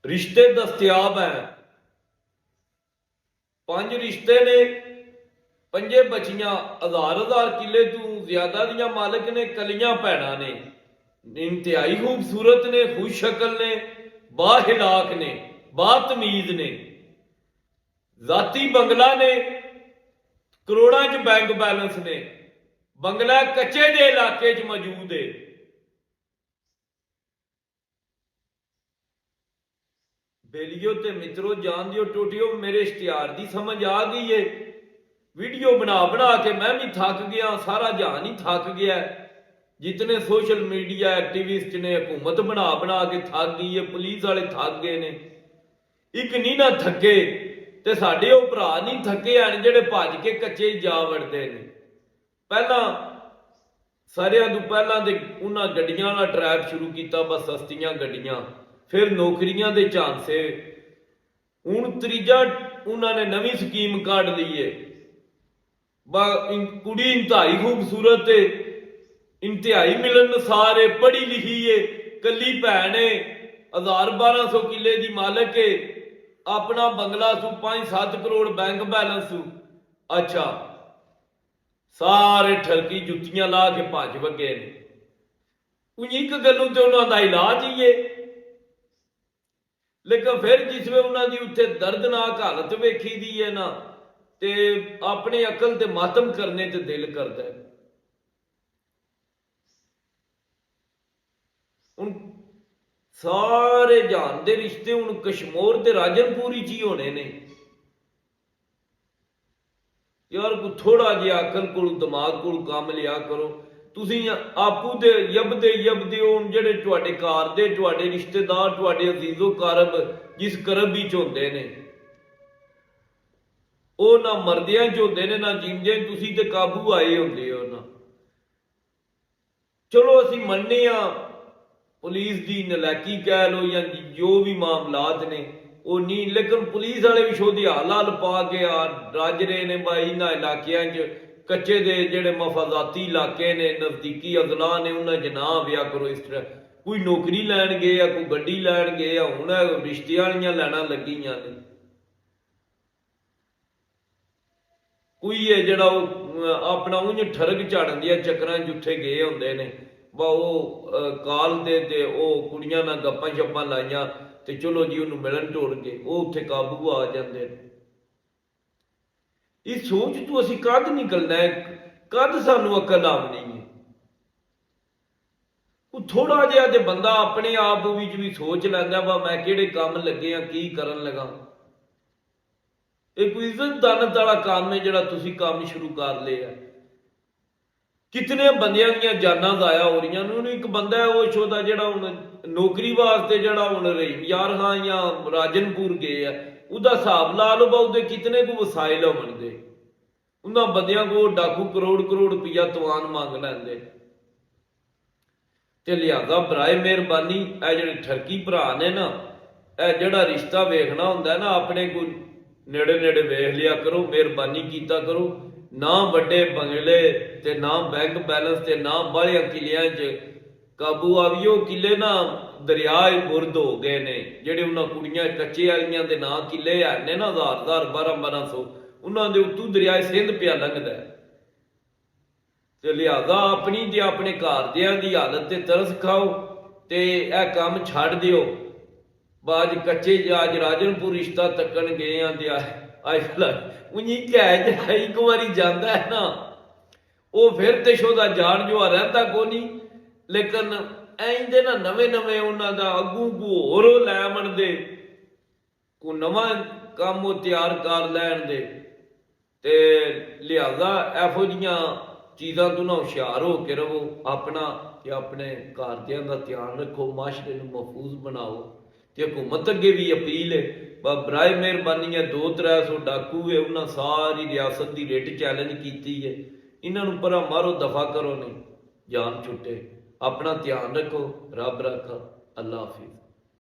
रिश्ते दस्तयाब हैं। 5 रिश्ते ने, 5 बचियां, हजार किले तू ज्यादा दियां मालिक ने, कलियां भैणां ने, इंतहाई खूबसूरत ने, खुश शक्ल ने, बाहिलाक ने, बातमीज ने, जाती बंगला ने, करोड़ां च बैंक बैलेंस ने, बंगला कच्चे दे इलाके च मौजूद है। बेलियो ते मित्रों, जान दियो टोटियो, मेरे इश्तिहार की समझ आ गई है। वीडियो बना बना के मैं भी थक गया, सारा जहान ही थक गया। जितने सोशल मीडिया एक्टिविस्ट ने, हुकूमत बना बना के थक गई है, पुलिस वाले थक गए ने। एक नहीं ना थके ते साडे वो भरा नहीं थके हैं जेडे भज के कच्चे जा वड़ते ने। पहला सारियां तो पहला तो उन्हें गड्डियां वाला ट्रैप शुरू किया, बस सस्तियां गड्डियां, फिर नौकरियां दे झांसे। हुण तीजा उन्होंने नवी स्कीम काढ़ ली है, कुड़ी इंतहाई खूबसूरत है, इंतहाई मिलनसार है, पढ़ी लिखी है, कली भैन है, 1000-1200 किले की मालक है, अपना बंगला सू, 5-7 करोड़ बैंक बैलेंस सू। अच्छा, सारे ठरकी जुत्तियां ला के भज वगे ने। एक गलों तो उन्होंने इलाज ही है, लेकिन फिर जिसमें उन्होंने उत्थे दर्दनाक हालत वेखी दी है ना, ते अपने अकल ते मातम करने ते दिल करता है। हुण सारे जहान दे रिश्ते हुण कश्मोर ते राजनपुरी च ही होने ने। यार को थोड़ा जिहा अकल कोल, दिमाग कोल काम लिया करो। तुसीं आपू दे यबदे होण जेहड़े तुहाडे घर दे, तुहाडे रिश्तेदार, तुहाडे अजीजो कारब जिस करब विच होंदे ने, ਉਹ ना मरदियां च होंदे ने ना जिंदे। तुसीं ते काबू आए होंदे हो ना। चलो असीं मन्नने आ पुलिस की नलैकी कह लो या जो भी मामलात ने वो नहीं, लेकिन पुलिस वाले भी शोधी हाल हाल पा के रज रहे ने भाई इन्होंने इलाकों च। कच्चे दे जेड़े मफाजाती इलाके ने, नजदीकी अजला ने, उन्हें च ना व्या करो। इस तरह कोई नौकरी लैन गए, कोई गड्डी लैन गए, हुण रिश्ते वालियां लैना लगियां ने। कोई है जड़ा अपना उंज ठरक झाड़न दिया चक्कर जुत्थे गए होंदे ने, काल दे ते कुड़ियां नाल गप्पां शप्पां लाइया ते चलो जी उन्होंने मिलन टोर के वो उत्थे काबू आ जाते हैं। इस सोच तो असीं कद निकलना है, कद सानू अकल आवनी है। थोड़ा जिहा ते बंदा अपने आप विच भी सोच लैंदा वा मैं किहड़े काम लगे हाँ, की करन लगा। एक इज्जत दानत वाला काम है जिहड़ा तुसीं काम शुरू कर लिया। कितने बंदियां दियां जानां जाया हो रही ने। एक बंदा है वो शोधा जिहड़ा हुण नौकरी वास्ते जिहड़ा हुण यार खां या राजनपुर गए है, उहदा हिसाब ला लो बा उहदे कितने को वसाइल होणगे। उन्हां बंदियां को डाकू करोड़ करोड़ रुपया तवान मंग लैंदे। ते लिहाजा बराए मेहरबानी ए जिहड़े ठरकी भरा ने ना, ए जिहड़ा रिश्ता वेखना हुंदा है ना, अपने को नेड़े नेड़े वेख लिया करो, मेहरबानी कीता करो। ना बड़े बंगले ते ना बैंक बैलेंस ते ना बाहलियां किलियां च काबू आवियो। किले ना दरिया बुरद हो गए ने, जेडे उन्होंने कुड़ियां कच्चे वालियां दे ना किले है ने ना 1000 1200 उन्होंने दे उत्तों दरिया सिंध पिया लंघदा है। ते लिहाजा अपनी ते अपने घर दियां दी हालत ते तरस खाओ ते ए काम छड़ दिओ। बाज कच्चे अज राजनपुर रिश्ता तकन गए हैं ते अजकल उन्हीं कह एक बारी जाता है ना, वो फिर तो शोधा जान जो रहा को नहीं। लेकिन इंदे ना नवे नवे उन्होंने अगू को होर लै मनदे, को नवा काम वो तैयार कर लैन दे। ते लिहाजा एहो जिहियां चीज़ों तो ना हुशियार हो के रहो। अपना ते अपने घरदियां दा ध्यान रखो, माशरे नूं महफूज बनाओ। ते हुकूमत अगे भी अपील है, बराए मेहरबानी है 200-300 डाकू है, उन्हें सारी रियासत की रिट चैलेंज की है। इन्हों परा मारो, दफा करो, नहीं जान छुटे। अपना ध्यान रखो, रब रखा। अल्लाह हाफिज़।